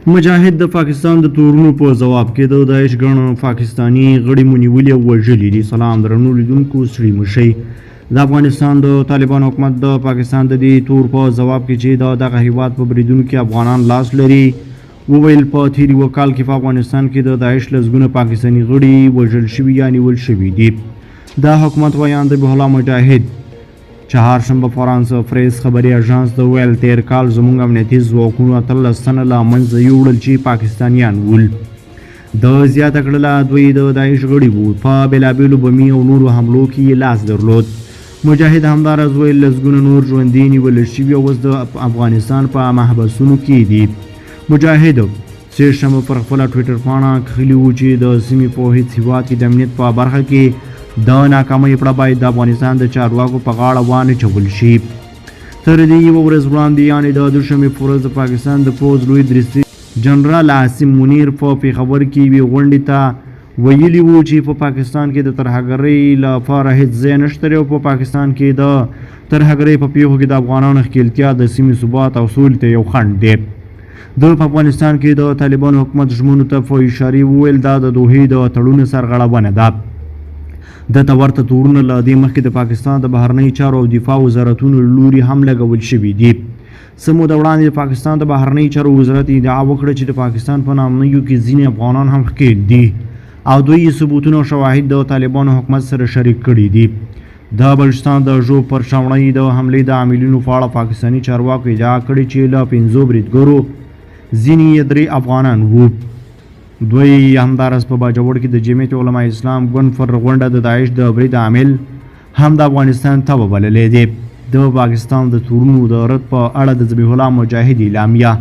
مجاهد د پاکستان د تورونو په ځواب کې د داعش ګڼ پاکستاني غړي ونیولي او وژلي دي. سلام درنو لیدونکو، ستړي مه شئ. د افغانستان د طالبانو حکومت د پاکستان د دې تور په ځواب کې چې دغه هیواد په بریدونو کې افغانان لاس لري، وویل په تیر یوه کال کې په افغانستان کې د داعش لسګونه پاکستاني غړي وژل شوي یا نیول شوي دي. د حکومت ویان ذبیح الله مجاهد چهارشنبه فرانس پریس خبري اژانس ته ویل تیر کال زموږ امنیتي ځواکونو 18 تنه له منځه یوړل چې پاکستانیان ول. د زیاته کړله دوی د داعش غړي وو. په بېلابېلو بمي او نورو حملو کې یې لاس درلود. مجاهد همداراز ویل لسګونه نور ژوندي نیول شوي او اوس د افغانستان په محبسونو کې دي. مجاهد سېشنبه پر خپله ټویټر پاڼه کښلي وو چې د سیمې په هېڅ هېواد کې د امنیت په برخه کې د ناکامۍ پړه باید د افغانستان د چارواکو په غاړه وانچول شي. تر دې یوه ورځ وړاندې یعنې د دوشنبې په ورځ د پاکستان د پوځ لوی درستي جنرال عاصم منیر په پېښور کې یوې غونډې ته ویلي وو چې په پاکستان کې د ترهګرۍ لپاره هېڅ ځای نشته او په پاکستان کې د ترهګرۍ په پیښو کې د افغانانو ښکېلتیا د سیمې ثبات او سولې ته یو خنډ دی. د په افغانستان کې د طالبانو حکومت ژمنو ته په اشارې وویل دا د دوحې د تړون سرغړونه ده. دته ورته تورونه له دې مخکې د پاکستان د بهرنیو چارو او دفاع وزارتونو له لوري هم لګول شوي دي. څه موده وړاندې د پاکستان د بهرنیو چارو وزارت ادعا وکړه چې د پاکستان په نامنیو کې ځینې افغانان هم ښکېل دي او دوی ثبوتونه او شواهد د طالبانو حکومت سره شریک کړي دي. د بلوچستان د ژوب پر شاوڼۍ د حملې د عاملینو په اړه پاکستاني چارواکو ادعا کړې چې له 5 بریدګرو ځینې یې 3 افغانان وو. دوی همداراز په باجوړ کې د جمعیت علماء اسلام ګوند پر غونډه د داعش د برید عامل هم د افغانستان ته وبللی دی. د پاکستان د تورونو د رد په اړه د ذبیح الله مجاهد اعلامیه